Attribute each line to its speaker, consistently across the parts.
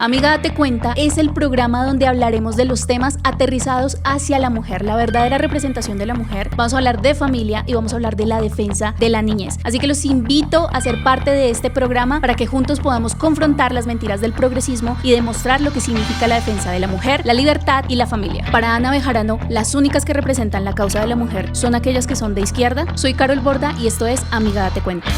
Speaker 1: Amiga, date cuenta, es el programa donde hablaremos de los temas aterrizados hacia la mujer, la verdadera representación de la mujer. Vamos a hablar de familia y vamos a hablar de la defensa de la niñez. Así que los invito a ser parte de este programa para que juntos podamos confrontar las mentiras del progresismo y demostrar lo que significa la defensa de la mujer, la libertad y la familia. Para Ana Bejarano, las únicas que representan la causa de la mujer son aquellas que son de izquierda. Soy Carol Borda y esto es Amiga, date cuenta.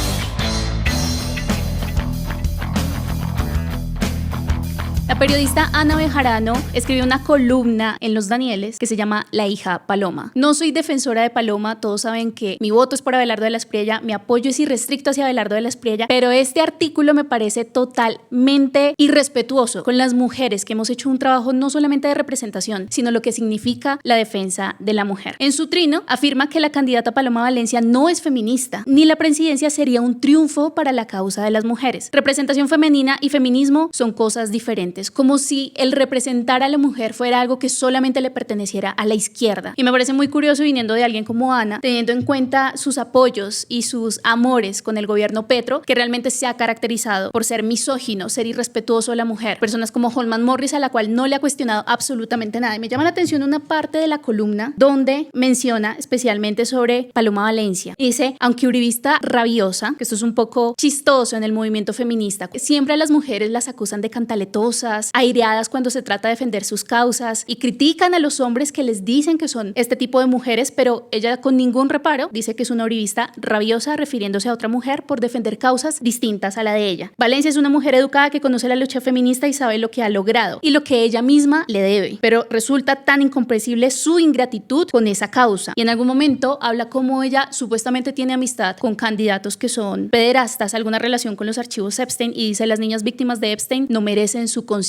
Speaker 1: La periodista Ana Bejarano escribió una columna en Los Danieles que se llama La hija Paloma. No soy defensora de Paloma, todos saben que mi voto es por Abelardo de la Espriella, mi apoyo es irrestricto hacia Abelardo de la Espriella, pero este artículo me parece totalmente irrespetuoso con las mujeres que hemos hecho un trabajo no solamente de representación, sino lo que significa la defensa de la mujer. En su trino afirma que la candidata Paloma Valencia no es feminista, ni la presidencia sería un triunfo para la causa de las mujeres. Representación femenina y feminismo son cosas diferentes, como si el representar a la mujer fuera algo que solamente le perteneciera a la izquierda. Y me parece muy curioso viniendo de alguien como Ana, teniendo en cuenta sus apoyos y sus amores con el gobierno Petro, que realmente se ha caracterizado por ser misógino, ser irrespetuoso de la mujer. Personas como Holman Morris, a la cual no le ha cuestionado absolutamente nada. Y me llama la atención una parte de la columna donde menciona especialmente sobre Paloma Valencia. Dice, aunque uribista rabiosa, que esto es un poco chistoso en el movimiento feminista, siempre a las mujeres las acusan de cantaletosas, aireadas cuando se trata de defender sus causas y critican a los hombres que les dicen que son este tipo de mujeres, pero ella con ningún reparo dice que es una uribista rabiosa refiriéndose a otra mujer por defender causas distintas a la de ella. Valencia es una mujer educada que conoce la lucha feminista y sabe lo que ha logrado y lo que ella misma le debe, pero resulta tan incomprensible su ingratitud con esa causa y en algún momento habla como ella supuestamente tiene amistad con candidatos que son pederastas, alguna relación con los archivos Epstein, y dice las niñas víctimas de Epstein no merecen su consideración.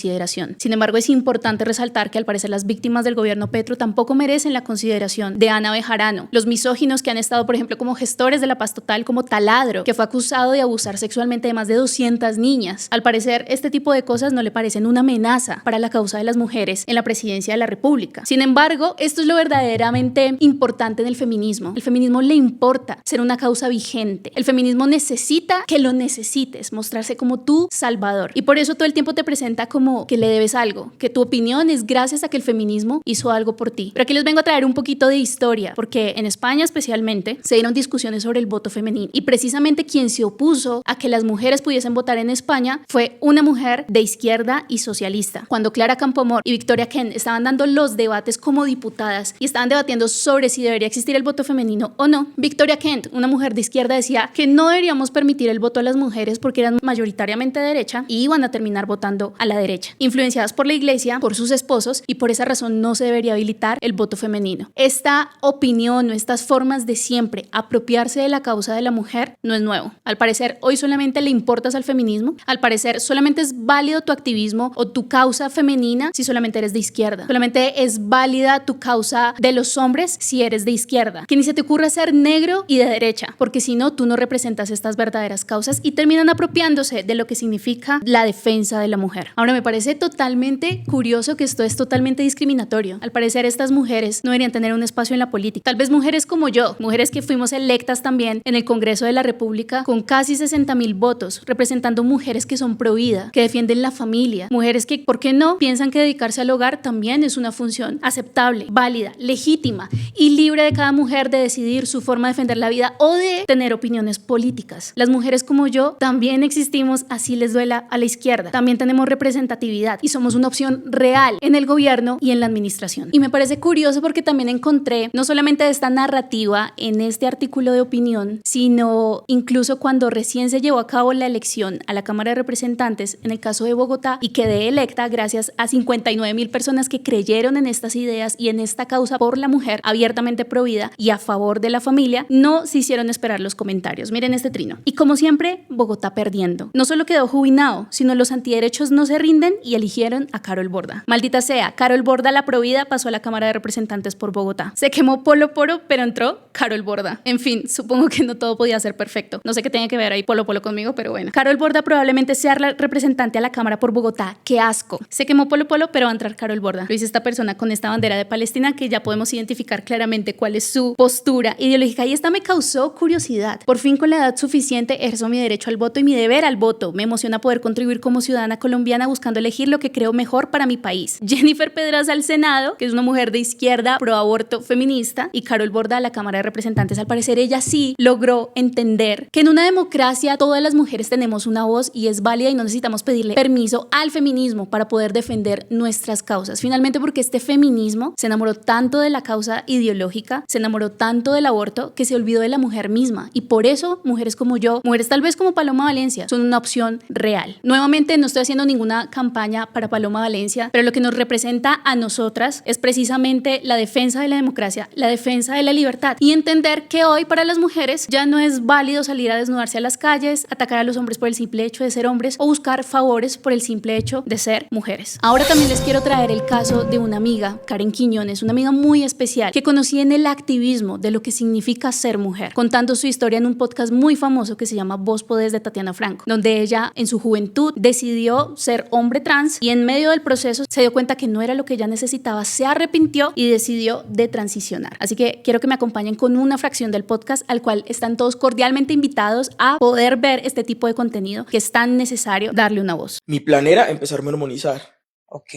Speaker 1: Sin embargo, es importante resaltar que al parecer las víctimas del gobierno Petro tampoco merecen la consideración de Ana Bejarano. Los misóginos que han estado, por ejemplo, como gestores de la paz total, como Taladro, que fue acusado de abusar sexualmente de más de 200 niñas. Al parecer, este tipo de cosas no le parecen una amenaza para la causa de las mujeres en la presidencia de la República. Sin embargo, esto es lo verdaderamente importante en el feminismo. El feminismo le importa ser una causa vigente. El feminismo necesita que lo necesites, mostrarse como tu salvador. Y por eso todo el tiempo te presenta como que le debes algo, que tu opinión es gracias a que el feminismo hizo algo por ti. Pero aquí les vengo a traer un poquito de historia, porque en España especialmente se dieron discusiones sobre el voto femenino y precisamente quien se opuso a que las mujeres pudiesen votar en España fue una mujer de izquierda y socialista. Cuando Clara Campoamor y Victoria Kent estaban dando los debates como diputadas y estaban debatiendo sobre si debería existir el voto femenino o no, Victoria Kent, una mujer de izquierda, decía que no deberíamos permitir el voto a las mujeres porque eran mayoritariamente de derecha y iban a terminar votando a la derecha, influenciadas por la iglesia, por sus esposos, y por esa razón no se debería habilitar el voto femenino. Esta opinión o estas formas de siempre apropiarse de la causa de la mujer no es nuevo. Al parecer hoy solamente le importas al feminismo, al parecer solamente es válido tu activismo o tu causa femenina si solamente eres de izquierda, solamente es válida tu causa de los hombres si eres de izquierda, que ni se te ocurra ser negro y de derecha, porque si no, tú no representas estas verdaderas causas y terminan apropiándose de lo que significa la defensa de la mujer. Ahora, me parece totalmente curioso que esto es totalmente discriminatorio. Al parecer estas mujeres no deberían tener un espacio en la política. Tal vez mujeres como yo, mujeres que fuimos electas también en el Congreso de la República con casi 60,000 votos, representando mujeres que son pro vida, que defienden la familia, mujeres que, ¿por qué no?, piensan que dedicarse al hogar también es una función aceptable, válida, legítima y libre de cada mujer de decidir su forma de defender la vida o de tener opiniones políticas. Las mujeres como yo también existimos, así les duela a la izquierda. También tenemos representatividad y somos una opción real en el gobierno y en la administración. Y me parece curioso porque también encontré no solamente esta narrativa en este artículo de opinión, sino incluso cuando recién se llevó a cabo la elección a la Cámara de Representantes en el caso de Bogotá y quedé electa gracias a 59,000 personas que creyeron en estas ideas y en esta causa por la mujer abiertamente pro vida y a favor de la familia. No se hicieron esperar los comentarios. Miren este trino. Y como siempre, Bogotá perdiendo. No solo quedó jubinado, sino los antiderechos no se rinden y eligieron a Carol Borda. Maldita sea, Carol Borda, la provida, pasó a la Cámara de Representantes por Bogotá. Se quemó Polo Polo, pero entró Carol Borda. En fin, supongo que no todo podía ser perfecto. No sé qué tenía que ver ahí Polo Polo conmigo, pero bueno. Carol Borda probablemente sea la representante a la Cámara por Bogotá. ¡Qué asco! Se quemó Polo Polo, pero va a entrar Carol Borda. Lo dice esta persona con esta bandera de Palestina que ya podemos identificar claramente cuál es su postura ideológica. Y esta me causó curiosidad. Por fin, con la edad suficiente, ejerzo mi derecho al voto y mi deber al voto. Me emociona poder contribuir como ciudadana colombiana buscando elegir lo que creo mejor para mi país. Jennifer Pedraza al Senado, que es una mujer de izquierda pro aborto feminista, y Carol Borda a la Cámara de Representantes. Al parecer ella sí logró entender que en una democracia todas las mujeres tenemos una voz y es válida y no necesitamos pedirle permiso al feminismo para poder defender nuestras causas. Finalmente, porque este feminismo se enamoró tanto de la causa ideológica, se enamoró tanto del aborto, que se olvidó de la mujer misma, y por eso mujeres como yo, mujeres tal vez como Paloma Valencia, son una opción real. Nuevamente, no estoy haciendo ninguna campaña para Paloma Valencia, pero lo que nos representa a nosotras es precisamente la defensa de la democracia, la defensa de la libertad, y entender que hoy para las mujeres ya no es válido salir a desnudarse a las calles, atacar a los hombres por el simple hecho de ser hombres o buscar favores por el simple hecho de ser mujeres. Ahora también les quiero traer el caso de una amiga, Karen Quiñones, una amiga muy especial que conocí en el activismo de lo que significa ser mujer, contando su historia en un podcast muy famoso que se llama Vos Podés, de Tatiana Franco, donde ella en su juventud decidió ser hombre trans y en medio del proceso se dio cuenta que no era lo que ella necesitaba, se arrepintió y decidió de transicionar. Así que quiero que me acompañen con una fracción del podcast al cual están todos cordialmente invitados a poder ver este tipo de contenido que es tan necesario darle una voz.
Speaker 2: Mi plan era empezarme a hormonizar.
Speaker 3: Ok.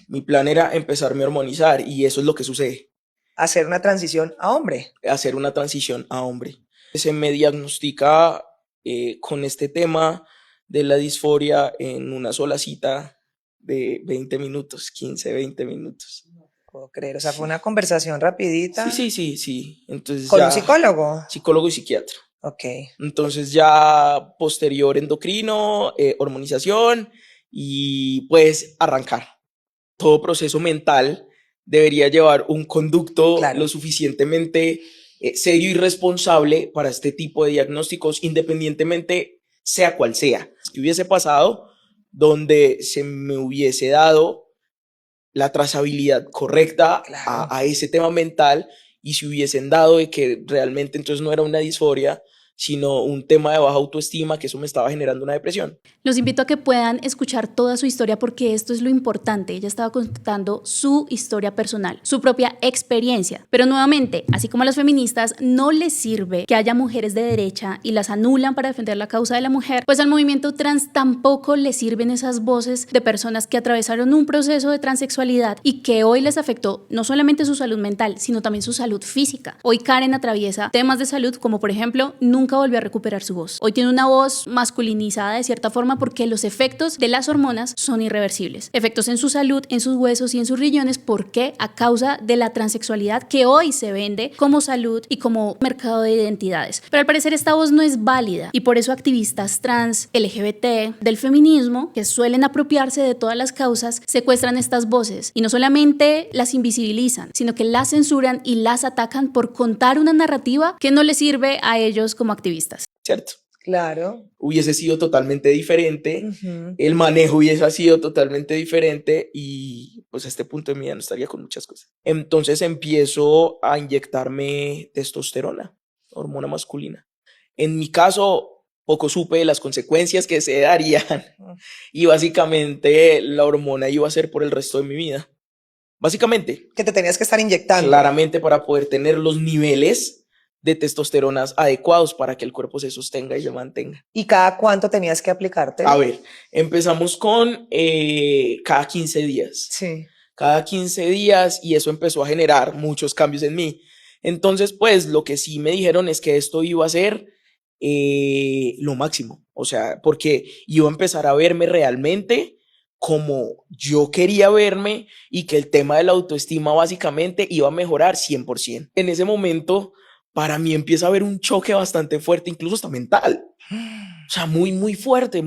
Speaker 2: Mi plan era empezarme a hormonizar y eso es lo que sucede.
Speaker 3: Hacer una transición a hombre.
Speaker 2: Hacer una transición a hombre. Se me diagnostica con este tema de la disforia en una sola cita de 20 minutos, 15, 20 minutos.
Speaker 3: No puedo creer, o sea, fue una conversación rapidita.
Speaker 2: Sí. Entonces
Speaker 3: ¿Con
Speaker 2: ya,
Speaker 3: un psicólogo?
Speaker 2: Psicólogo y psiquiatra.
Speaker 3: Ok.
Speaker 2: Entonces ya posterior endocrino, hormonización y pues arrancar. Todo proceso mental debería llevar un conducto lo suficientemente serio y responsable para este tipo de diagnósticos, independientemente sea cual sea. Que hubiese pasado donde se me hubiese dado la trazabilidad correcta a ese tema mental y se hubiesen dado de que realmente entonces no era una disforia, sino un tema de baja autoestima, que eso me estaba generando una depresión.
Speaker 1: Los invito a que puedan escuchar toda su historia porque esto es lo importante. Ella estaba contando su historia personal, su propia experiencia. Pero nuevamente, así como a las feministas no les sirve que haya mujeres de derecha y las anulan para defender la causa de la mujer, pues al movimiento trans tampoco les sirven esas voces de personas que atravesaron un proceso de transexualidad y que hoy les afectó no solamente su salud mental, sino también su salud física. Hoy Karen atraviesa temas de salud como por ejemplo, nunca volvió a recuperar su voz. Hoy tiene una voz masculinizada de cierta forma porque los efectos de las hormonas son irreversibles. Efectos en su salud, en sus huesos y en sus riñones. ¿Por qué? A causa de la transexualidad que hoy se vende como salud y como mercado de identidades. Pero al parecer esta voz no es válida y por eso activistas trans, LGBT, del feminismo, que suelen apropiarse de todas las causas, secuestran estas voces y no solamente las invisibilizan, sino que las censuran y las atacan por contar una narrativa que no les sirve a ellos como activistas.
Speaker 2: ¿Cierto?
Speaker 3: Claro.
Speaker 2: Hubiese sido totalmente diferente, el manejo hubiese sido totalmente diferente y pues a este punto de mi vida no estaría con muchas cosas. Entonces empiezo a inyectarme testosterona, hormona masculina. En mi caso, poco supe de las consecuencias que se darían y básicamente la hormona iba a ser por el resto de mi vida. Básicamente.
Speaker 3: Que te tenías que estar inyectando.
Speaker 2: Claramente para poder tener los niveles de testosteronas adecuados para que el cuerpo se sostenga y se mantenga.
Speaker 3: ¿Y cada cuánto tenías que aplicarte?
Speaker 2: A ver, empezamos con cada 15 días.
Speaker 3: Sí.
Speaker 2: Cada 15 días y eso empezó a generar muchos cambios en mí. Entonces, pues, lo que sí me dijeron es que esto iba a ser lo máximo. O sea, porque iba a empezar a verme realmente como yo quería verme y que el tema de la autoestima básicamente iba a mejorar 100%. En ese momento, para mí empieza a haber un choque bastante fuerte, incluso hasta mental. O sea, muy fuerte,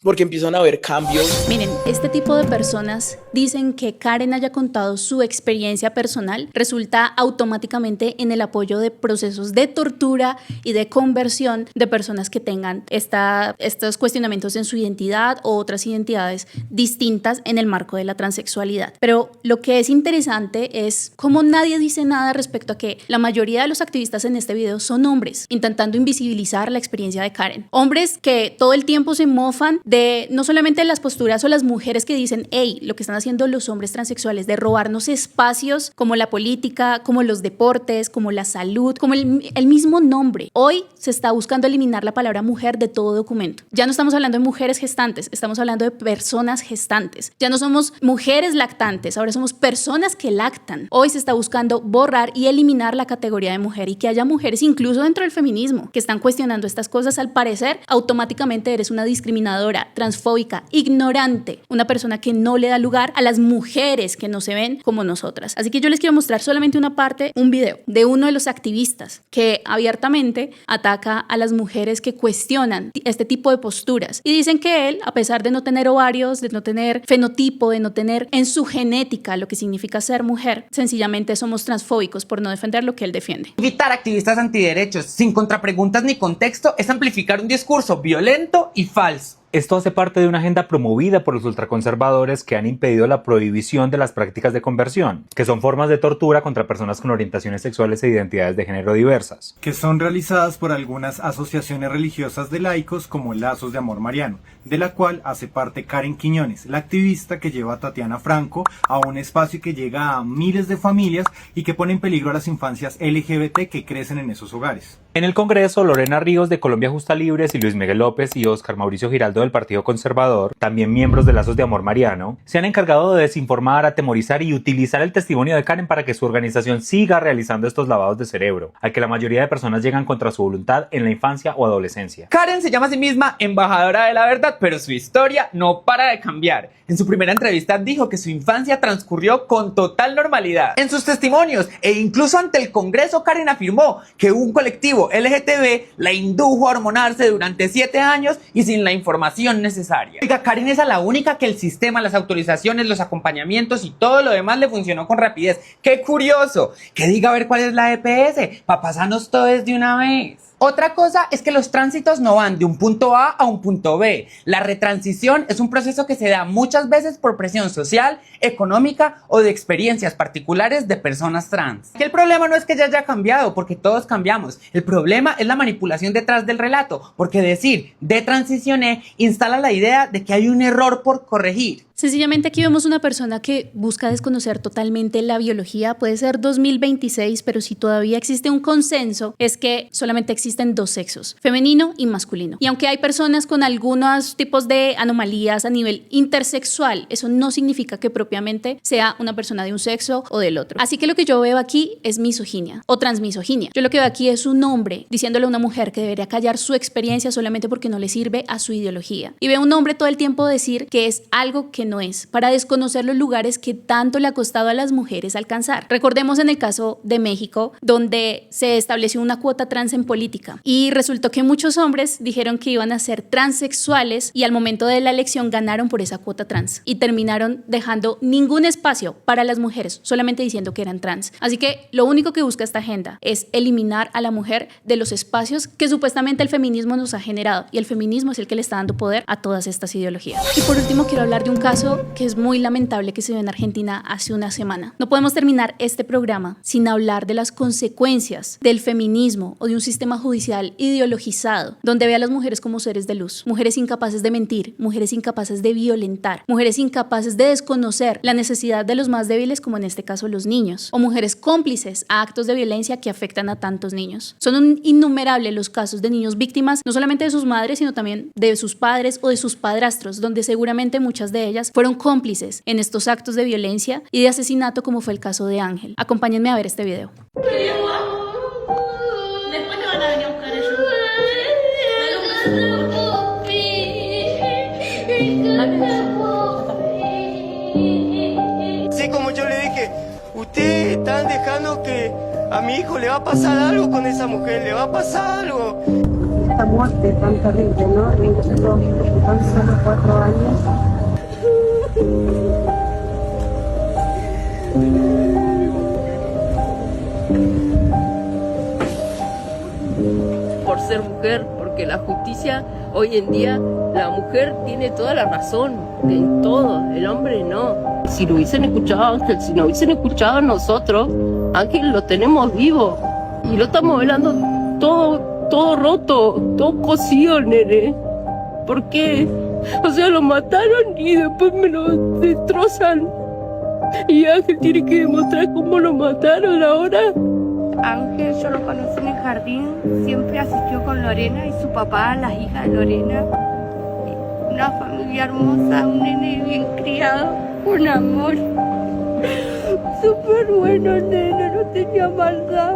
Speaker 2: porque empiezan a haber cambios.
Speaker 1: Miren, este tipo de personas dicen que Karen haya contado su experiencia personal resulta automáticamente en el apoyo de procesos de tortura y de conversión de personas que tengan estos cuestionamientos en su identidad o otras identidades distintas en el marco de la transexualidad. Pero lo que es interesante es cómo nadie dice nada respecto a que la mayoría de los activistas en este video son hombres, intentando invisibilizar la experiencia de Karen. Hombres que todo el tiempo se mofan de no solamente las posturas o las mujeres que dicen, hey, lo que están haciendo los hombres transexuales de robarnos espacios como la política, como los deportes, como la salud, como el mismo nombre. Hoy se está buscando eliminar la palabra mujer de todo documento. Ya no estamos hablando de mujeres gestantes, estamos hablando de personas gestantes. Ya no somos mujeres lactantes, ahora somos personas que lactan. Hoy se está buscando borrar y eliminar la categoría de mujer y que haya mujeres incluso dentro del feminismo que están cuestionando estas cosas. Al parecer, automáticamente eres una discriminadora, transfóbica, ignorante, una persona que no le da lugar a las mujeres que no se ven como nosotras. Así que yo les quiero mostrar solamente una parte, un video de uno de los activistas que abiertamente ataca a las mujeres que cuestionan este tipo de posturas y dicen que él, a pesar de no tener ovarios, de no tener fenotipo, de no tener en su genética lo que significa ser mujer, sencillamente somos transfóbicos por no defender lo que él defiende.
Speaker 4: Invitar a activistas antiderechos sin contrapreguntas ni contexto es amplificar un discurso violento y falso.
Speaker 5: Esto hace parte de una agenda promovida por los ultraconservadores que han impedido la prohibición de las prácticas de conversión, que son formas de tortura contra personas con orientaciones sexuales e identidades de género diversas.
Speaker 6: Que son realizadas por algunas asociaciones religiosas de laicos como Lazos de Amor Mariano, de la cual hace parte Karen Quiñones, la activista que lleva a Tatiana Franco a un espacio que llega a miles de familias y que pone en peligro a las infancias LGBT que crecen en esos hogares.
Speaker 5: En el Congreso, Lorena Ríos de Colombia Justa Libres y Luis Miguel López y Óscar Mauricio Giraldo del Partido Conservador, también miembros de Lazos de Amor Mariano, se han encargado de desinformar, atemorizar y utilizar el testimonio de Karen para que su organización siga realizando estos lavados de cerebro, al que la mayoría de personas llegan contra su voluntad en la infancia o adolescencia.
Speaker 4: Karen se llama a sí misma embajadora de la verdad, pero su historia no para de cambiar. En su primera entrevista dijo que su infancia transcurrió con total normalidad. En sus testimonios e incluso ante el Congreso, Karen afirmó que un colectivo LGTB la indujo a hormonarse durante 7 años y sin la información necesaria. Oiga, Karen es a la única que el sistema, las autorizaciones, los acompañamientos y todo lo demás le funcionó con rapidez. ¡Qué curioso! Que diga a ver cuál es la EPS, para pasarnos todo de una vez. Otra cosa es que los tránsitos no van de un punto A a un punto B. La retransición es un proceso que se da muchas veces por presión social, económica o de experiencias particulares de personas trans. Aquí el problema no es que ya haya cambiado, porque todos cambiamos. El problema es la manipulación detrás del relato, porque decir detransicioné instala la idea de que hay un error por corregir.
Speaker 1: Sencillamente aquí vemos una persona que busca desconocer totalmente la biología. Puede ser 2026, pero si todavía existe un consenso, es que solamente existen 2 sexos, femenino y masculino. Y aunque hay personas con algunos tipos de anomalías a nivel intersexual, eso no significa que propiamente sea una persona de un sexo o del otro. Así que lo que yo veo aquí es misoginia o transmisoginia. Yo lo que veo aquí es un hombre diciéndole a una mujer que debería callar su experiencia solamente porque no le sirve a su ideología. Y veo un hombre todo el tiempo decir que es algo que no es, para desconocer los lugares que tanto le ha costado a las mujeres alcanzar. Recordemos en el caso de México, donde se estableció una cuota trans en política y resultó que muchos hombres dijeron que iban a ser transexuales y al momento de la elección ganaron por esa cuota trans y terminaron dejando ningún espacio para las mujeres, solamente diciendo que eran trans. Así que lo único que busca esta agenda es eliminar a la mujer de los espacios que supuestamente el feminismo nos ha generado, y el feminismo es el que le está dando poder a todas estas ideologías. Y por último quiero hablar de un caso que es muy lamentable que se dio en Argentina hace una semana. No podemos terminar este programa sin hablar de las consecuencias del feminismo o de un sistema judicial ideologizado, donde ve a las mujeres como seres de luz, mujeres incapaces de mentir, mujeres incapaces de violentar, mujeres incapaces de desconocer la necesidad de los más débiles, como en este caso los niños, o mujeres cómplices a actos de violencia que afectan a tantos niños. Son innumerables los casos de niños víctimas, no solamente de sus madres, sino también de sus padres o de sus padrastros, donde seguramente muchas de ellas fueron cómplices en estos actos de violencia y de asesinato, como fue el caso de Ángel. Acompáñenme a ver este video.
Speaker 7: Después le van a venir a buscar ellos.
Speaker 8: Así como yo le dije, ustedes están dejando que a mi hijo le va a pasar algo con esa mujer, le va a pasar algo.
Speaker 9: Esta muerte tan terrible, ¿no? En tan solo 4 años.
Speaker 10: Por ser mujer, porque la justicia hoy en día, la mujer tiene toda la razón en todo, el hombre no. Si lo hubiesen escuchado a Ángel, si nos hubiesen escuchado a nosotros, Ángel lo tenemos vivo y lo estamos velando todo roto, todo cosido, nene. ¿Por qué? O sea, lo mataron y después me lo destrozan. Y Ángel tiene que demostrar cómo lo mataron ahora.
Speaker 9: Ángel, yo lo conocí en el jardín, siempre asistió con Lorena y su papá, las hijas de Lorena. Una familia hermosa, un nene bien criado, un amor. Súper bueno el nene, no tenía maldad.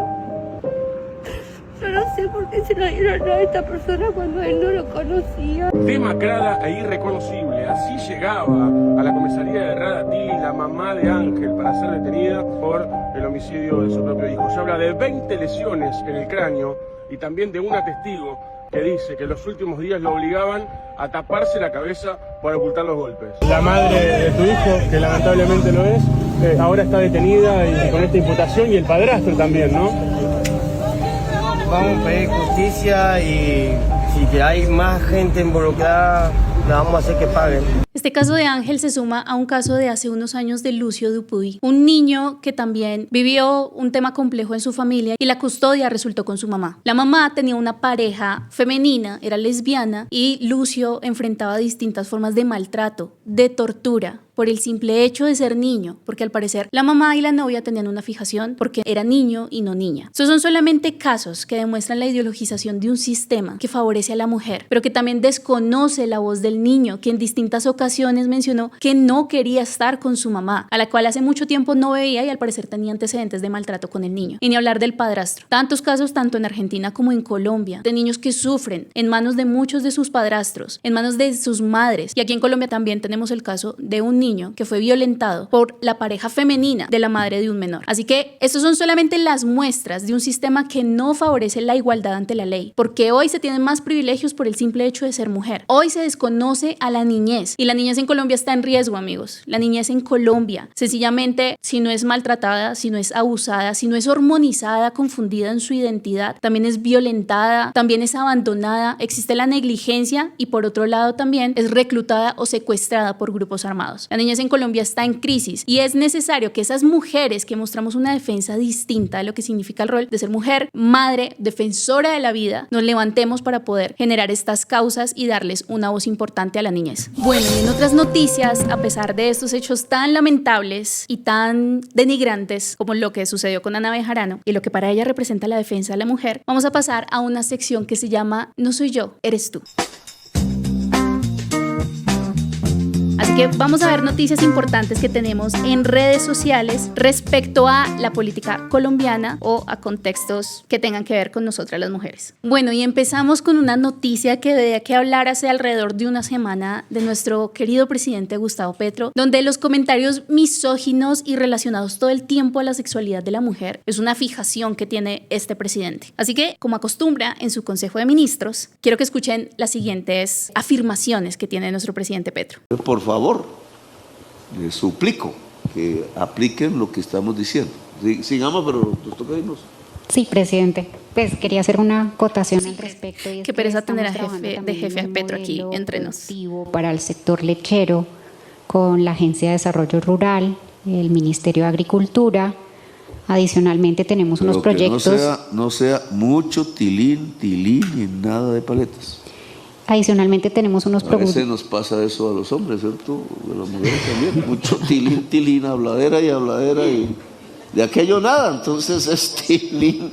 Speaker 9: Yo no sé por qué se lo dieron a esta persona cuando él no lo conocía.
Speaker 7: Demacrada e irreconocible, así llegaba a la comisaría de Radatí la mamá de Ángel para ser detenida por el homicidio de su propio hijo. Se habla de 20 lesiones en el cráneo y también de una testigo que dice que los últimos días lo obligaban a taparse la cabeza para ocultar los golpes. La madre de tu hijo, que lamentablemente lo es, ahora está detenida y con esta imputación, y el padrastro también, ¿no?
Speaker 8: Vamos a pedir justicia y si hay más gente involucrada, la vamos a hacer que paguen.
Speaker 1: Este caso de Ángel se suma a un caso de hace unos años de Lucio Dupuy, un niño que también vivió un tema complejo en su familia y la custodia resultó con su mamá. La mamá tenía una pareja femenina, era lesbiana, y Lucio enfrentaba distintas formas de maltrato, de tortura, por el simple hecho de ser niño, porque al parecer la mamá y la novia tenían una fijación porque era niño y no niña. Estos son solamente casos que demuestran la ideologización de un sistema que favorece a la mujer, pero que también desconoce la voz del niño, que en distintas ocasiones mencionó que no quería estar con su mamá, a la cual hace mucho tiempo no veía y al parecer tenía antecedentes de maltrato con el niño. Y ni hablar del padrastro. Tantos casos, tanto en Argentina como en Colombia, de niños que sufren en manos de muchos de sus padrastros, en manos de sus madres. Y aquí en Colombia también tenemos el caso de un niño que fue violentado por la pareja femenina de la madre de un menor. Así que estos son solamente las muestras de un sistema que no favorece la igualdad ante la ley, porque hoy se tienen más privilegios por el simple hecho de ser mujer. Hoy se desconoce a la niñez y la niñez en Colombia está en riesgo, amigos. La niñez en Colombia, sencillamente, si no es maltratada, si no es abusada, si no es hormonizada, confundida en su identidad, también es violentada, también es abandonada, existe la negligencia y por otro lado también es reclutada o secuestrada por grupos armados. La niñez en Colombia está en crisis y es necesario que esas mujeres que mostramos una defensa distinta de lo que significa el rol de ser mujer, madre, defensora de la vida, nos levantemos para poder generar estas causas y darles una voz importante a la niñez. Bueno, y en otras noticias, a pesar de estos hechos tan lamentables y tan denigrantes como lo que sucedió con Ana Bejarano y lo que para ella representa la defensa de la mujer, vamos a pasar a una sección que se llama No soy yo, eres tú. Así que vamos a ver noticias importantes que tenemos en redes sociales respecto a la política colombiana o a contextos que tengan que ver con nosotras las mujeres. Bueno, y empezamos con una noticia que de que hablar hace alrededor de una semana de nuestro querido presidente Gustavo Petro, donde los comentarios misóginos y relacionados todo el tiempo a la sexualidad de la mujer es una fijación que tiene este presidente. Así que, como acostumbra en su Consejo de Ministros, quiero que escuchen las siguientes afirmaciones que tiene nuestro presidente Petro.
Speaker 11: Por favor, les suplico que apliquen lo que estamos diciendo. Sigamos, pero nos toca irnos.
Speaker 12: Sí, presidente. Pues quería hacer una acotación al respecto. Y
Speaker 1: qué pereza tener a jefe a Petro aquí entre nos.
Speaker 12: Para el sector lechero, con la Agencia de Desarrollo Rural, el Ministerio de Agricultura. Adicionalmente tenemos unos proyectos.
Speaker 11: No sea mucho tilín y nada de paletas.
Speaker 12: Adicionalmente tenemos unos
Speaker 11: A veces nos pasa eso a los hombres, ¿cierto? A las mujeres también. Mucho tilín, habladera y de aquello nada. Entonces es tilín,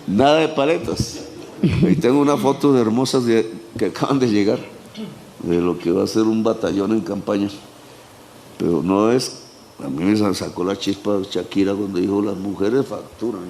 Speaker 11: nada de paletas. Ahí tengo una foto de hermosas que acaban de llegar, de lo que va a ser un batallón en campaña. Pero no es... A mí me sacó la chispa Shakira cuando dijo las mujeres facturan.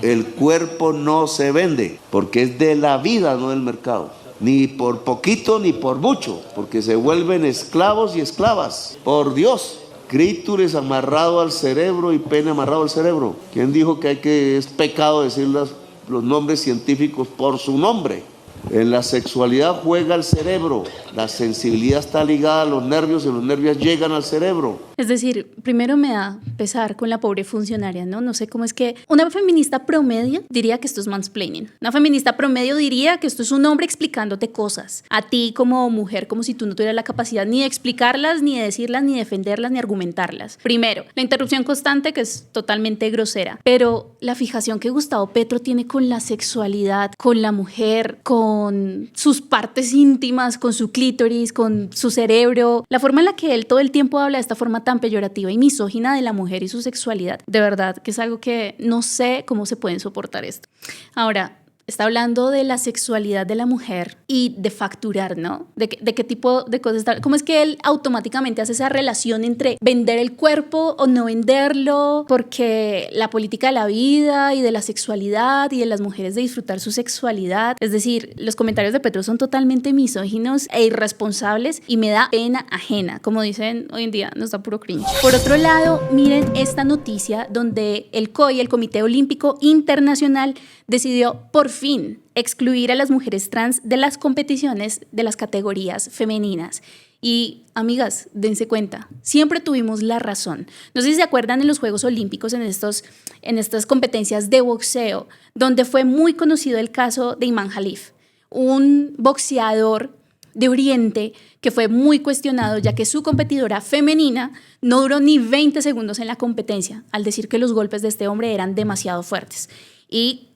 Speaker 11: El cuerpo no se vende, porque es de la vida, no del mercado. Ni por poquito ni por mucho, porque se vuelven esclavos y esclavas. Por Dios, clítoris amarrado al cerebro y pene amarrado al cerebro. ¿Quién dijo que es pecado decir los nombres científicos por su nombre? En la sexualidad juega el cerebro, la sensibilidad está ligada a los nervios y los nervios llegan al cerebro.
Speaker 1: Es decir, primero me da pesar con la pobre funcionaria, ¿no? No sé cómo es que una feminista promedio diría que esto es mansplaining. Una feminista promedio diría que esto es un hombre explicándote cosas a ti como mujer, como si tú no tuvieras la capacidad ni de explicarlas, ni de decirlas, ni defenderlas, ni argumentarlas. Primero, la interrupción constante, que es totalmente grosera, pero la fijación que Gustavo Petro tiene con la sexualidad, con la mujer, con con sus partes íntimas, con su clítoris, con su cerebro. La forma en la que él todo el tiempo habla de esta forma tan peyorativa y misógina de la mujer y su sexualidad, de verdad que es algo que no sé cómo se pueden soportar esto. Ahora, está hablando de la sexualidad de la mujer y de facturar, ¿no? De qué tipo de cosas está. ¿Cómo es que él automáticamente hace esa relación entre vender el cuerpo o no venderlo? Porque la política de la vida y de la sexualidad y de las mujeres de disfrutar su sexualidad. Es decir, los comentarios de Petro son totalmente misóginos e irresponsables y me da pena ajena. Como dicen hoy en día, nos da puro cringe. Por otro lado, miren esta noticia donde el COI, el Comité Olímpico Internacional, decidió por fin excluir a las mujeres trans de las competiciones de las categorías femeninas. Y, amigas, dense cuenta, siempre tuvimos la razón. No sé si se acuerdan en los Juegos Olímpicos, en estas competencias de boxeo, donde fue muy conocido el caso de Imán Jalif, un boxeador de Oriente que fue muy cuestionado ya que su competidora femenina no duró ni 20 segundos en la competencia, al decir que los golpes de este hombre eran demasiado fuertes. Y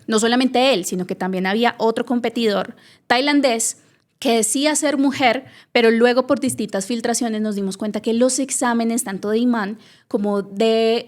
Speaker 1: no solamente él, sino que también había otro competidor tailandés que decía ser mujer, pero luego por distintas filtraciones nos dimos cuenta que los exámenes tanto de Imán como de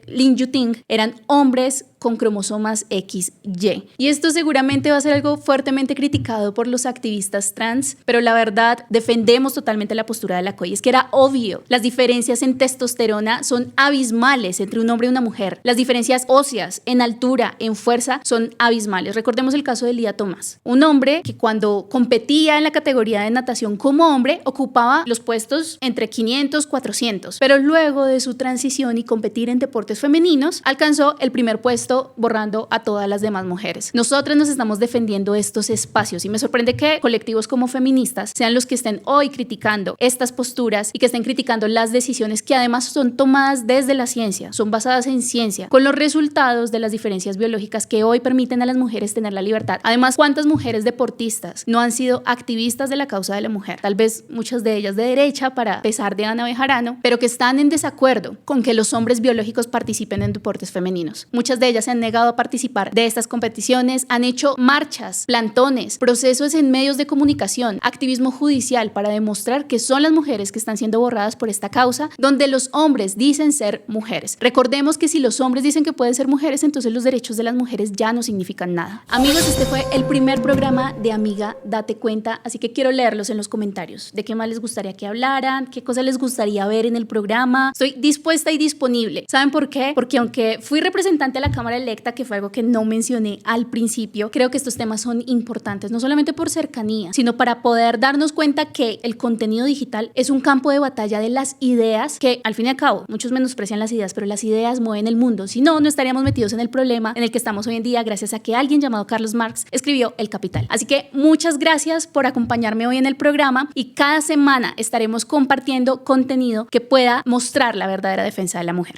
Speaker 1: Lin Yuting eran hombres con cromosomas XY. Y esto seguramente va a ser algo fuertemente criticado por los activistas trans, pero la verdad defendemos totalmente la postura de la COI. Es que era obvio, las diferencias en testosterona son abismales entre un hombre y una mujer. Las diferencias óseas, en altura, en fuerza, son abismales. Recordemos el caso de Lía Tomás, un hombre que cuando competía en la categoría de natación como hombre ocupaba los puestos entre 500, 400, pero luego de su transición y competir en deportes femeninos alcanzó el primer puesto, borrando a todas las demás mujeres. Nosotras nos estamos defendiendo estos espacios y me sorprende que colectivos como feministas sean los que estén hoy criticando estas posturas y que estén criticando las decisiones que además son tomadas desde la ciencia, son basadas en ciencia, con los resultados de las diferencias biológicas que hoy permiten a las mujeres tener la libertad. Además, ¿cuántas mujeres deportistas no han sido activistas de la causa de la mujer? Tal vez muchas de ellas de derecha, para pesar de Ana Bejarano, pero que están en desacuerdo con que los hombres biológicos participen en deportes femeninos. Muchas de ellas se han negado a participar de estas competiciones, han hecho marchas, plantones, procesos en medios de comunicación, activismo judicial para demostrar que son las mujeres que están siendo borradas por esta causa, donde los hombres dicen ser mujeres. Recordemos que si los hombres dicen que pueden ser mujeres, entonces los derechos de las mujeres ya no significan nada. Amigos, este fue el primer programa de Amiga, Date Cuenta, así que quiero leerlos en los comentarios. ¿De qué más les gustaría que hablaran? ¿Qué cosas les gustaría ver en el programa? Estoy dispuesta y disponible. ¿Saben por qué? Porque aunque fui representante de la Cámara Electa, que fue algo que no mencioné al principio, creo que estos temas son importantes, no solamente por cercanía, sino para poder darnos cuenta que el contenido digital es un campo de batalla de las ideas que, al fin y al cabo, muchos menosprecian las ideas, pero las ideas mueven el mundo. Si no, no estaríamos metidos en el problema en el que estamos hoy en día gracias a que alguien llamado Carlos Marx escribió El Capital. Así que muchas gracias por acompañarme hoy en el programa y cada semana estaremos compartiendo contenido que pueda mostrar la verdadera defensa de la mujer.